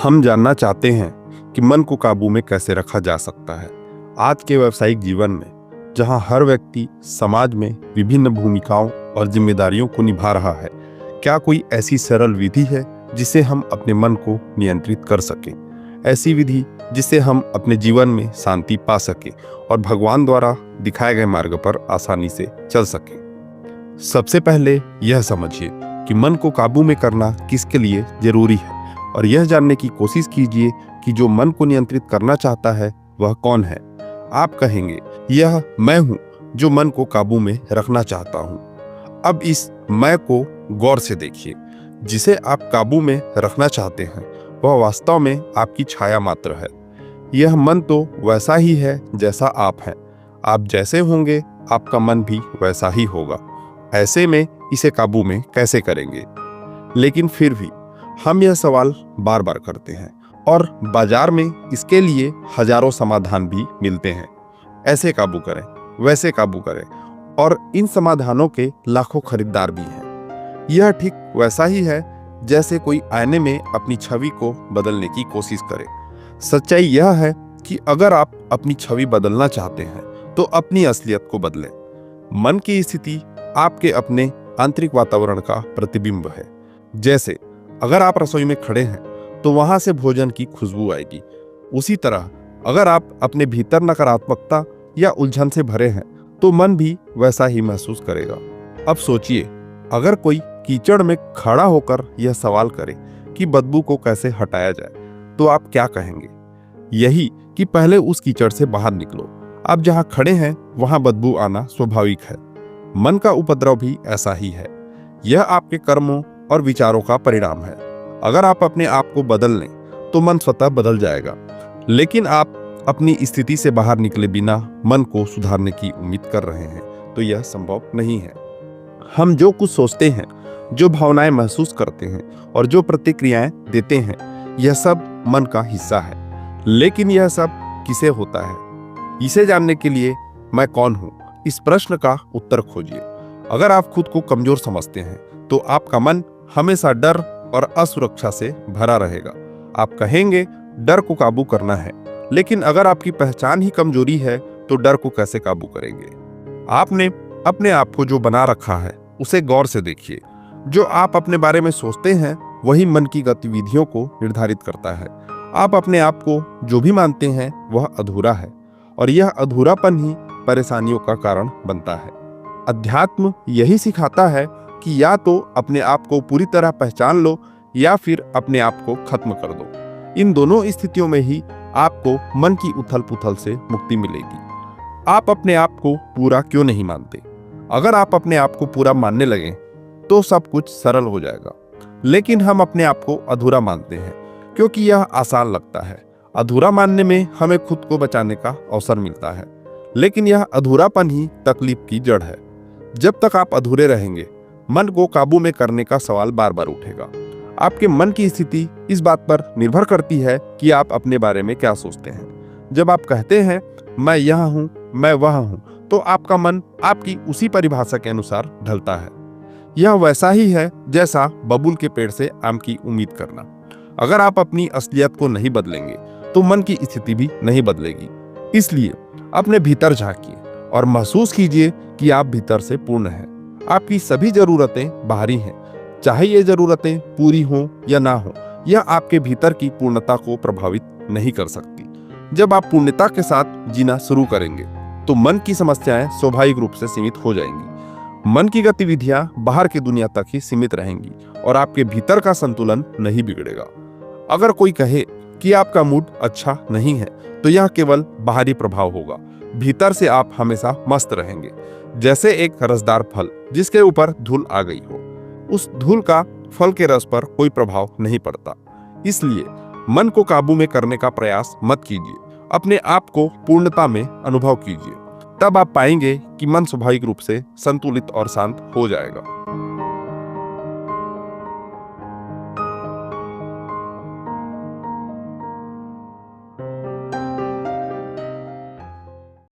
हम जानना चाहते हैं कि मन को काबू में कैसे रखा जा सकता है। आज के व्यावसायिक जीवन में, जहां हर व्यक्ति समाज में विभिन्न भूमिकाओं और जिम्मेदारियों को निभा रहा है, क्या कोई ऐसी सरल विधि है जिससे हम अपने मन को नियंत्रित कर सकें? ऐसी विधि जिससे हम अपने जीवन में शांति पा सकें और भगवान द्वारा दिखाए गए मार्ग पर आसानी से चल सकें। सबसे पहले यह समझिए कि मन को काबू में करना किसके लिए जरूरी है, और यह जानने की कोशिश कीजिए कि जो मन को नियंत्रित करना चाहता है वह कौन है। आप कहेंगे, यह मैं हूं जो मन को काबू में रखना चाहता हूं। अब इस मैं को गौर से देखिए। जिसे आप काबू में रखना चाहते हैं वह वास्तव में आपकी छाया मात्र है। यह मन तो वैसा ही है जैसा आप हैं। आप जैसे होंगे आपका मन भी वैसा ही होगा। ऐसे में इसे काबू में कैसे करेंगे? लेकिन फिर भी हम यह सवाल बार बार करते हैं और बाजार में इसके लिए हजारों समाधान भी मिलते हैं। ऐसे काबू करें, वैसे काबू करें, और इन समाधानों के लाखों खरीदार भी हैं। यह ठीक वैसा ही है जैसे कोई आईने में अपनी छवि को बदलने की कोशिश करे। सच्चाई यह है कि अगर आप अपनी छवि बदलना चाहते हैं तो अपनी असलियत को बदलें। मन की स्थिति आपके अपने आंतरिक वातावरण का प्रतिबिंब है। जैसे अगर आप रसोई में खड़े हैं तो वहां से भोजन की खुशबू आएगी। उसी तरह अगर आप अपने भीतर नकारात्मकता या उलझन से भरे हैं तो मन भी वैसा ही महसूस करेगा। अब सोचिए, अगर कोई कीचड़ में खड़ा होकर यह सवाल करे कि बदबू को कैसे हटाया जाए, तो आप क्या कहेंगे? यही कि पहले उस कीचड़ से बाहर निकलो। आप जहां खड़े हैं वहां बदबू आना स्वाभाविक है। मन का उपद्रव भी ऐसा ही है। यह आपके कर्मों और विचारों का परिणाम है। अगर आप अपने आप को बदल लें तो मन स्वतः बदल जाएगा। लेकिन आप अपनी स्थिति से बाहर निकले बिना मन को सुधारने की उम्मीद कर रहे हैं तो यह संभव नहीं है। हम जो कुछ सोचते हैं, जो भावनाएं महसूस करते हैं और जो प्रतिक्रियाएं देते हैं, यह सब मन का हिस्सा है। लेकिन यह सब किसे होता है? इसे जानने के लिए मैं कौन हूं, इस प्रश्न का उत्तर खोजिए। अगर आप खुद को कमजोर समझते हैं तो आपका मन हमेशा डर और असुरक्षा से भरा रहेगा। आप कहेंगे डर को काबू करना है, लेकिन अगर आपकी पहचान ही कमजोरी है तो डर को कैसे काबू करेंगे? आपने अपने आप को जो बना रखा है उसे गौर से देखिए। जो आप अपने बारे में सोचते हैं वही मन की गतिविधियों को निर्धारित करता है। आप अपने आप को जो भी मानते हैं वह अधूरा है, और यह अधूरापन ही परेशानियों का कारण बनता है। अध्यात्म यही सिखाता है कि या तो अपने आप को पूरी तरह पहचान लो या फिर अपने आप को खत्म कर दो। इन दोनों स्थितियों में ही आपको मन की उथल पुथल से मुक्ति मिलेगी। आप अपने आप को पूरा क्यों नहीं मानते? अगर आप अपने आप को पूरा मानने लगें तो सब कुछ सरल हो जाएगा। लेकिन हम अपने आप को अधूरा मानते हैं क्योंकि यह आसान लगता है। अधूरा मानने में हमें खुद को बचाने का अवसर मिलता है, लेकिन यह अधूरापन ही तकलीफ की जड़ है। जब तक आप अधूरे रहेंगे, मन को काबू में करने का सवाल बार बार उठेगा। आपके मन की स्थिति इस बात पर निर्भर करती है कि आप अपने बारे में क्या सोचते हैं। जब आप कहते हैं मैं यह हूं, मैं वह हूं, तो आपका मन आपकी उसी परिभाषा के अनुसार ढलता है। यह वैसा ही है जैसा बबूल के पेड़ से आम की उम्मीद करना। अगर आप अपनी असलियत को नहीं बदलेंगे तो मन की स्थिति भी नहीं बदलेगी। इसलिए अपने भीतर झांकिए और महसूस कीजिए कि आप भीतर से पूर्ण हैं। आपकी सभी जरूरतें बाहरी हैं, चाहे ये जरूरतें पूरी हों या ना हो, यह आपके भीतर की पूर्णता को प्रभावित नहीं कर सकती। जब आप पूर्णता के साथ जीना शुरू करेंगे तो मन की समस्याएं स्वाभाविक रूप से सीमित हो जाएंगी। मन की गतिविधियां बाहर की दुनिया तक ही सीमित रहेंगी और आपके भीतर का संतुलन नहीं बिगड़ेगा। अगर कोई कहे कि आपका मूड अच्छा नहीं है तो यह केवल बाहरी प्रभाव होगा। भीतर से आप हमेशा मस्त रहेंगे, जैसे एक रसदार फल जिसके ऊपर धूल आ गई हो। उस धूल का फल के रस पर कोई प्रभाव नहीं पड़ता। इसलिए मन को काबू में करने का प्रयास मत कीजिए। अपने आप को पूर्णता में अनुभव कीजिए। तब आप पाएंगे कि मन स्वाभाविक रूप से संतुलित और शांत हो जाएगा।